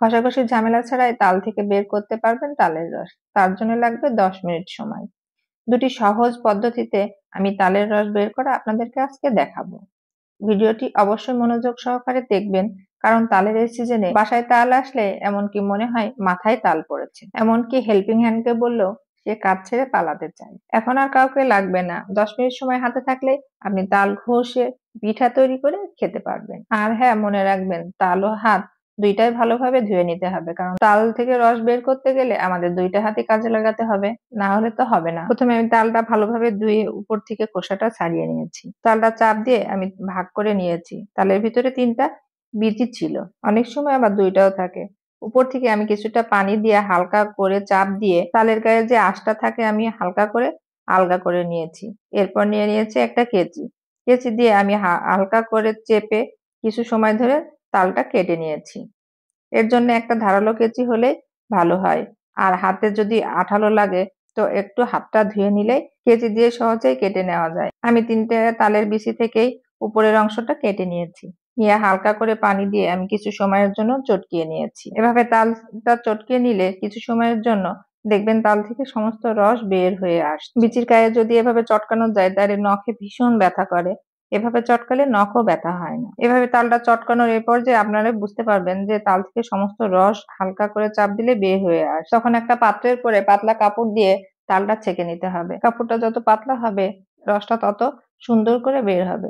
ঘষাঘষির ঝামেলা ছাড়াই তাল থেকে বের করতে পারবেন তালের রস। তার জন্য লাগবে 10 মিনিট সময়। দুটি সহজ পদ্ধতিতে আমি তালের রস বের করা আপনাদেরকে আজকে দেখাবো। ভিডিওটি অবশ্যই মনোযোগ সহকারে দেখবেন, কারণ তালের এই সিজনে বাসায় তাল আসলে এমনকি মনে হয় মাথায় তাল পড়েছে। এমনকি হেল্পিং হ্যান্ডকে বললেও সে কাজ ছেড়ে পালাতে চায়। এখন আর কাউকে লাগবে না, 10 মিনিট সময় হাতে থাকলে আপনি তাল ঘষে পিঠা তৈরি করে খেতে পারবেন। আর হ্যাঁ, মনে রাখবেন তাল ও হাত দুইটাই ভালোভাবে ধুয়ে নিতে হবে, কারণ তাল থেকে রস বের করতে গেলে আমাদের দুইটা হাতই কাজে লাগাতে হবে, না হলে তো হবে না। প্রথমে আমি তালটা ভালোভাবে ধুয়ে উপর থেকে খোসাটা ছাড়িয়ে নিয়েছি। তালটা চাপ দিয়ে আমি ভাগ করে নিয়েছি। তালের ভিতরে 3টা বিচি ছিল, অনেক সময় আবার 2টাও থাকে। উপর থেকে আমি কিছুটা পানি দিয়ে হালকা করে চাপ দিয়ে তালের গায়ে যে আঁশটা থাকে আমি হালকা করে আলগা করে নিয়েছি। এরপর নিয়ে নিয়েছি একটা কেচি। কেচি দিয়ে আমি হালকা করে চেপে কিছু সময় ধরে তালটা কেটে নিয়েছি। এর জন্য একটা ধারালো কেচি হলেই ভালো হয়। আর হাতে যদি আঠালো লাগে তো একটু হাতটা ধুয়ে নিলেই কেচি দিয়ে সহজেই কেটে নেওয়া যায়। আমি 3টে তালের বিচি থেকেই উপরের অংশটা কেটে নিয়েছি। নিয়ে হালকা করে পানি দিয়ে আমি কিছু সময়ের জন্য চটকিয়ে নিয়েছি। এভাবে তালটা চটকিয়ে নিলে কিছু সময়ের জন্য দেখবেন তাল থেকে সমস্ত রস বের হয়ে আসছে। বিচির গায়ে যদি এভাবে চটকানো যায় তাহলে নখে ভীষণ ব্যথা করে। এভাবে চটকালে নখও ব্যথা হয় না। এভাবে তালটা চটকানোর এই পর্যায়ে আপনারা বুঝতে পারবেন যে তাল থেকে সমস্ত রস হালকা করে চাপ দিলে বের হয়ে আসে। তখন একটা পাত্রের পরে পাতলা কাপড় দিয়ে তালটা ছেঁকে নিতে হবে। কাপড়টা যত পাতলা হবে রসটা তত সুন্দর করে বের হবে।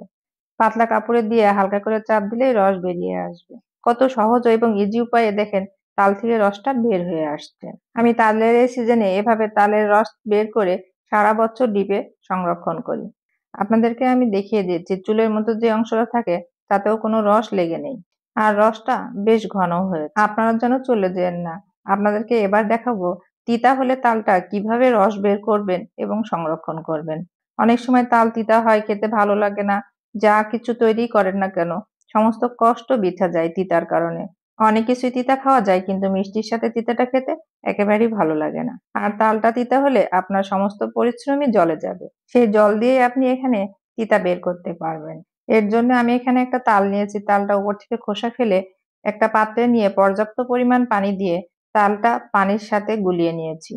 পাতলা কাপড়ে দিয়ে হালকা করে চাপ দিলেই রস বেরিয়ে আসবে। কত সহজ এবং ইজি উপায়ে দেখেন তাল থেকে রসটা বের হয়ে আসছে। আমি তালের এই সিজনে এভাবে তালের রস বের করে সারা বছর ডিপে সংরক্ষণ করি। আপনাদেরকে আমি দেখিয়ে দিচ্ছি, চুলের মতো যে অংশটা থাকে তাতেও কোনো রস লেগে নেই, আর রসটা বেশ ঘন হয়েছে। আপনারা যেন চলে যেন না, আপনাদেরকে এবার দেখাবো তিতা হলে তালটা কিভাবে রস বের করবেন এবং সংরক্ষণ করবেন। অনেক সময় তাল তিতা হয়, খেতে ভালো লাগে না। যা কিছু তৈরি করেন না কেন সমস্ত কষ্ট বৃথা যায় তিতার কারণে। অনেক কিছুই তিতা খাওয়া যায়, কিন্তু মিষ্টির সাথে তিতাটা খেতে একেবারেই ভালো লাগে না। আর তালটা তিতা হলে আপনার সমস্ত পরিশ্রমই জলে যাবে। সেই জল দিয়ে আপনি এখানে তিতা বের করতে পারবেন। এর জন্য আমি এখানে একটা তাল নিয়েছি। তালটা উপর থেকে খোসা ফেলে একটা পাত্রে নিয়ে পর্যাপ্ত পরিমাণ পানি দিয়ে তালটা পানির সাথে গুলিয়ে নিয়েছি।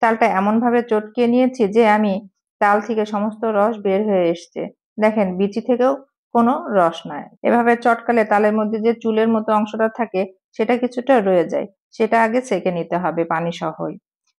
তালটা এমন ভাবে চটকিয়ে নিয়েছি যে আমি তাল থেকে সমস্ত রস বের হয়ে এসছে। দেখেন বিচি থেকেও কোনো রস নাই। এভাবে চটকালে তালের মধ্যে যে চুলের মতো অংশটা থাকে সেটা কিছুটা রয়ে যায়। সেটা আগে ছেঁকে নিতে হবে পানি সহই।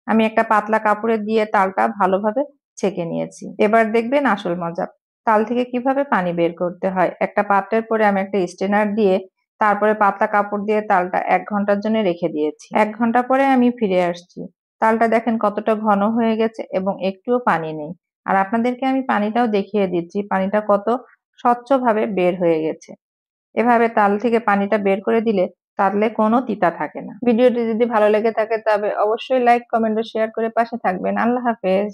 আমি একটা পাতলা কাপড়ে দিয়ে তালটা ভালোভাবে ছেঁকে নিয়েছি। এবার দেখবেন আসল মজা। তাল থেকে কিভাবে পানি বের করতে হয়। একটা পাত্রের পরে আমি একটা স্ট্রেনার দিয়ে তারপরে পাতলা কাপড় দিয়ে তালটা 1 ঘন্টার জন্য রেখে দিয়েছি। 1 ঘন্টা পরে আমি ফিরে আসছি। তালটা দেখেন কতটা ঘন হয়ে গেছে এবং একটুও পানি নেই। আর আপনাদেরকে আমি পানিটাও দেখিয়ে দিচ্ছি, পানিটা কত স্বচ্ছভাবে বের হয়ে গেছে। এভাবে তাল থেকে পানিটা বের করে দিলে তালে কোনো তিতা থাকে না। ভিডিওটি যদি ভালো লেগে থাকে তবে অবশ্যই লাইক, কমেন্ট ও শেয়ার করে পাশে থাকবেন। আল্লাহ হাফেজ।